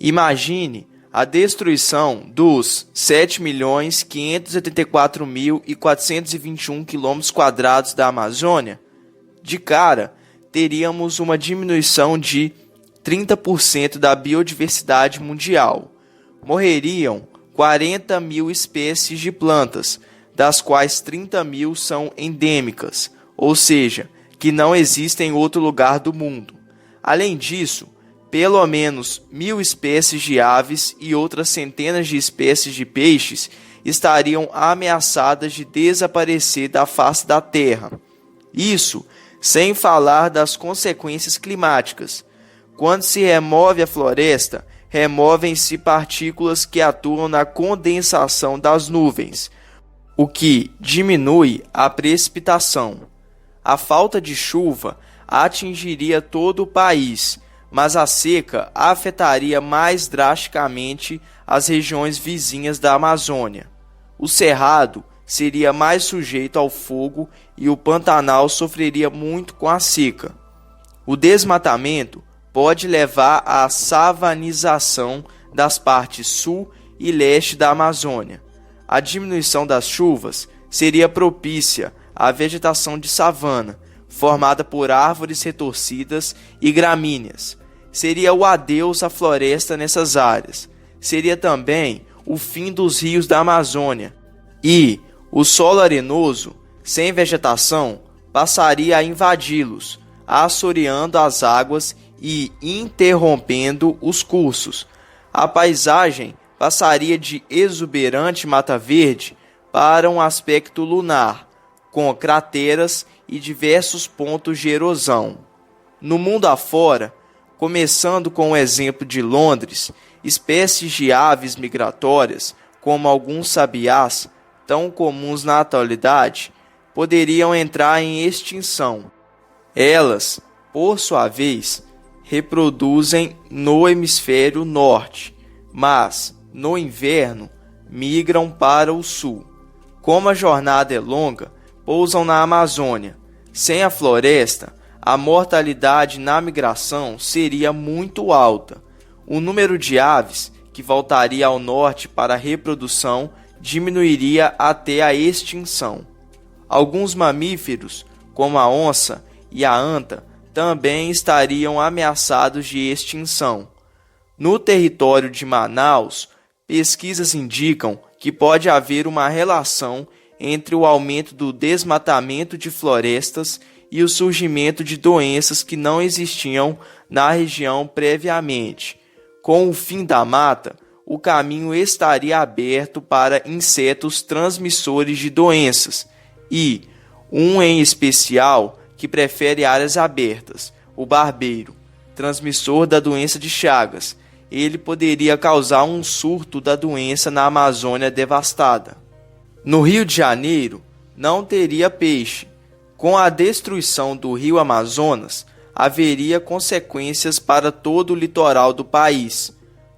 Imagine a destruição dos 7.584.421 km² da Amazônia. De cara, teríamos uma diminuição de 30% da biodiversidade mundial. Morreriam 40 mil espécies de plantas, das quais 30 mil são endêmicas, ou seja, que não existem em outro lugar do mundo. Além disso, pelo menos 1.000 espécies de aves e outras centenas de espécies de peixes estariam ameaçadas de desaparecer da face da Terra. Isso sem falar das consequências climáticas. Quando se remove a floresta, removem-se partículas que atuam na condensação das nuvens, o que diminui a precipitação. A falta de chuva atingiria todo o país, mas a seca afetaria mais drasticamente as regiões vizinhas da Amazônia. O Cerrado seria mais sujeito ao fogo e o Pantanal sofreria muito com a seca. O desmatamento pode levar à savanização das partes sul e leste da Amazônia. A diminuição das chuvas seria propícia à vegetação de savana, formada por árvores retorcidas e gramíneas. Seria o adeus à floresta nessas áreas. Seria também o fim dos rios da Amazônia. E o solo arenoso, sem vegetação, passaria a invadi-los, assoreando as águas e interrompendo os cursos. A paisagem passaria de exuberante mata verde para um aspecto lunar, com crateras e diversos pontos de erosão. No mundo afora, começando com o exemplo de Londres, espécies de aves migratórias, como alguns sabiás, tão comuns na atualidade, poderiam entrar em extinção. Elas, por sua vez, reproduzem no hemisfério norte, mas, no inverno, migram para o sul. Como a jornada é longa, pousam na Amazônia. Sem a floresta, a mortalidade na migração seria muito alta. O número de aves que voltaria ao norte para a reprodução diminuiria até a extinção. Alguns mamíferos, como a onça e a anta, também estariam ameaçados de extinção. No território de Manaus, pesquisas indicam que pode haver uma relação entre o aumento do desmatamento de florestas e o surgimento de doenças que não existiam na região previamente. Com o fim da mata, o caminho estaria aberto para insetos transmissores de doenças e, um em especial, que prefere áreas abertas, o barbeiro, transmissor da doença de Chagas. Ele poderia causar um surto da doença na Amazônia devastada. No Rio de Janeiro, não teria peixe. Com a destruição do rio Amazonas, haveria consequências para todo o litoral do país.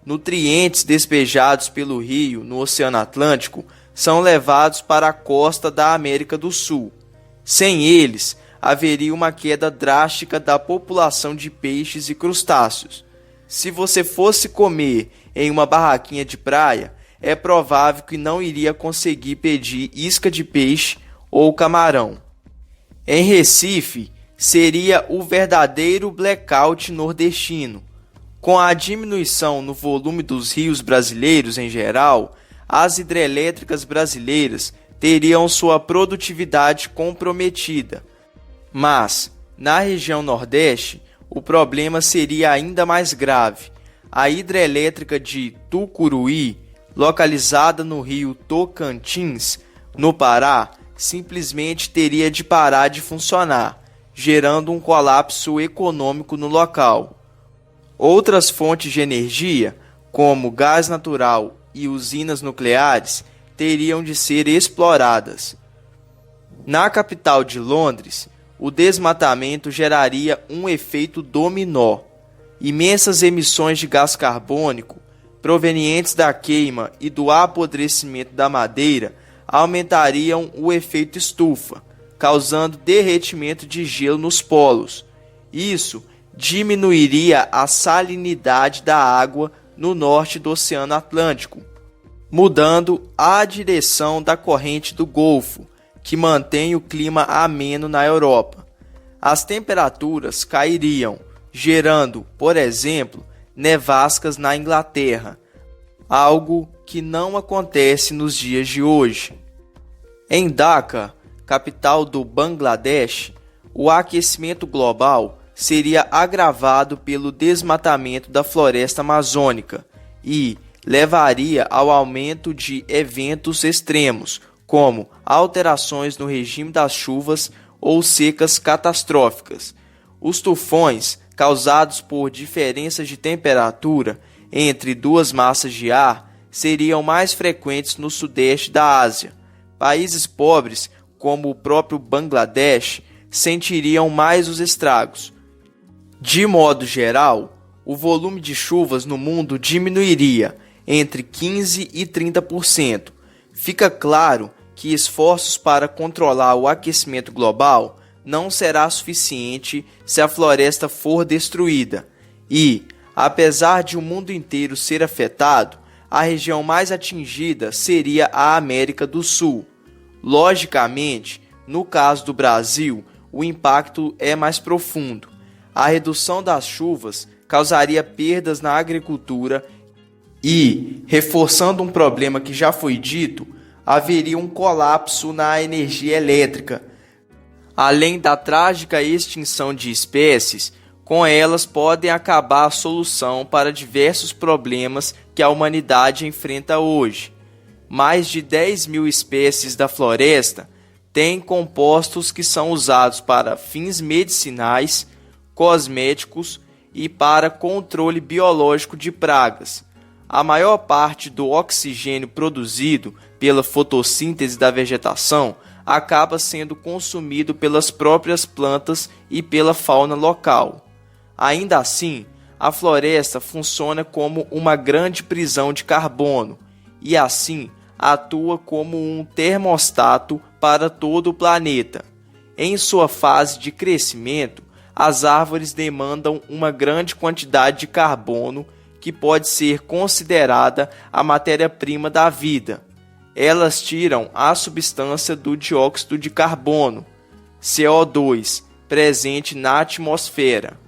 Nutrientes despejados pelo rio no Oceano Atlântico são levados para a costa da América do Sul. Sem eles, haveria uma queda drástica da população de peixes e crustáceos. Se você fosse comer em uma barraquinha de praia, é provável que não iria conseguir pedir isca de peixe ou camarão. Em Recife, seria o verdadeiro blackout nordestino. Com a diminuição no volume dos rios brasileiros em geral, as hidrelétricas brasileiras teriam sua produtividade comprometida. Mas, na região Nordeste, o problema seria ainda mais grave. A hidrelétrica de Tucuruí, localizada no rio Tocantins, no Pará, simplesmente teria de parar de funcionar, gerando um colapso econômico no local. Outras fontes de energia, como gás natural e usinas nucleares, teriam de ser exploradas. Na capital de Londres, o desmatamento geraria um efeito dominó. Imensas emissões de gás carbônico, provenientes da queima e do apodrecimento da madeira, aumentariam o efeito estufa, causando derretimento de gelo nos polos. Isso diminuiria a salinidade da água no norte do Oceano Atlântico, mudando a direção da corrente do Golfo, que mantém o clima ameno na Europa. As temperaturas cairiam, gerando, por exemplo, nevascas na Inglaterra, algo que não acontece nos dias de hoje. Em Dhaka, capital do Bangladesh, o aquecimento global seria agravado pelo desmatamento da floresta amazônica e levaria ao aumento de eventos extremos, como alterações no regime das chuvas ou secas catastróficas. Os tufões, causados por diferenças de temperatura entre duas massas de ar, seriam mais frequentes no sudeste da Ásia. Países pobres, como o próprio Bangladesh, sentiriam mais os estragos. De modo geral, o volume de chuvas no mundo diminuiria entre 15% e 30%. Fica claro que esforços para controlar o aquecimento global não será suficiente se a floresta for destruída. E, apesar de o mundo inteiro ser afetado, a região mais atingida seria a América do Sul. Logicamente, no caso do Brasil, o impacto é mais profundo. A redução das chuvas causaria perdas na agricultura e, reforçando um problema que já foi dito, haveria um colapso na energia elétrica. Além da trágica extinção de espécies, com elas podem acabar a solução para diversos problemas que a humanidade enfrenta hoje. Mais de 10.000 espécies da floresta têm compostos que são usados para fins medicinais, cosméticos e para controle biológico de pragas. A maior parte do oxigênio produzido pela fotossíntese da vegetação acaba sendo consumido pelas próprias plantas e pela fauna local. Ainda assim, a floresta funciona como uma grande prisão de carbono e, assim, atua como um termostato para todo o planeta. Em sua fase de crescimento, as árvores demandam uma grande quantidade de carbono que pode ser considerada a matéria-prima da vida. Elas tiram a substância do dióxido de carbono, CO2, presente na atmosfera.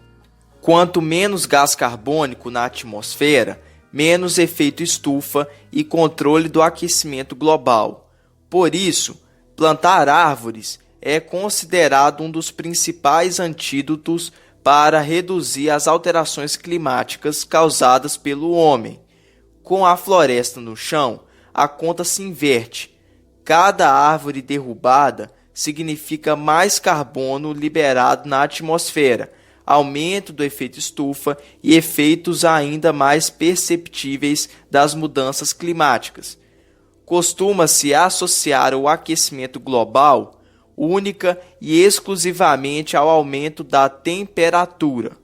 Quanto menos gás carbônico na atmosfera, menos efeito estufa e controle do aquecimento global. Por isso, plantar árvores é considerado um dos principais antídotos para reduzir as alterações climáticas causadas pelo homem. Com a floresta no chão, a conta se inverte. Cada árvore derrubada significa mais carbono liberado na atmosfera, aumento do efeito estufa e efeitos ainda mais perceptíveis das mudanças climáticas. Costuma-se associar o aquecimento global única e exclusivamente ao aumento da temperatura.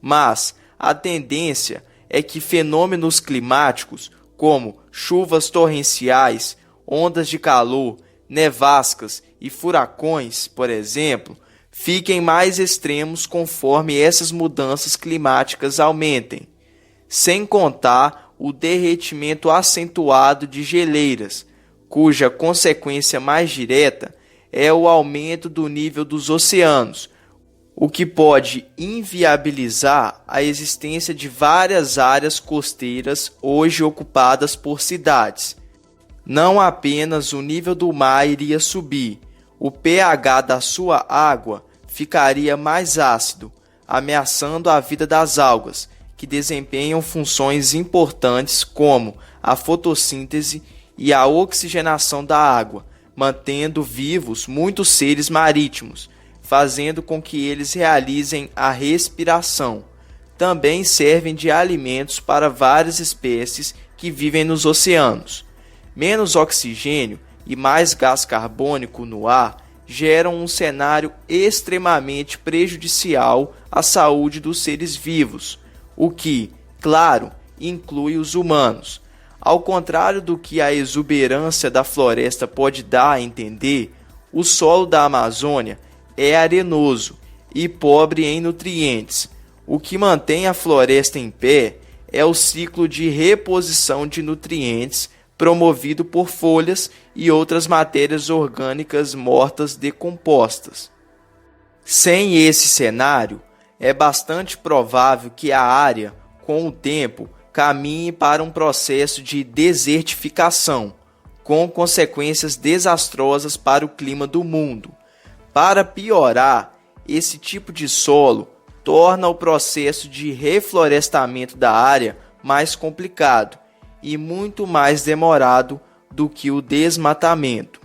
Mas a tendência é que fenômenos climáticos, como chuvas torrenciais, ondas de calor, nevascas e furacões, por exemplo, fiquem mais extremos conforme essas mudanças climáticas aumentem, sem contar o derretimento acentuado de geleiras, cuja consequência mais direta é o aumento do nível dos oceanos, o que pode inviabilizar a existência de várias áreas costeiras hoje ocupadas por cidades. Não apenas o nível do mar iria subir, o pH da sua água ficaria mais ácido, ameaçando a vida das algas, que desempenham funções importantes como a fotossíntese e a oxigenação da água, mantendo vivos muitos seres marítimos, fazendo com que eles realizem a respiração. Também servem de alimentos para várias espécies que vivem nos oceanos. Menos oxigênio e mais gás carbônico no ar geram um cenário extremamente prejudicial à saúde dos seres vivos, o que, claro, inclui os humanos. Ao contrário do que a exuberância da floresta pode dar a entender, o solo da Amazônia é arenoso e pobre em nutrientes. O que mantém a floresta em pé é o ciclo de reposição de nutrientes promovido por folhas e outras matérias orgânicas mortas decompostas. Sem esse cenário, é bastante provável que a área, com o tempo, caminhe para um processo de desertificação, com consequências desastrosas para o clima do mundo. Para piorar, esse tipo de solo torna o processo de reflorestamento da área mais complicado e muito mais demorado do que o desmatamento.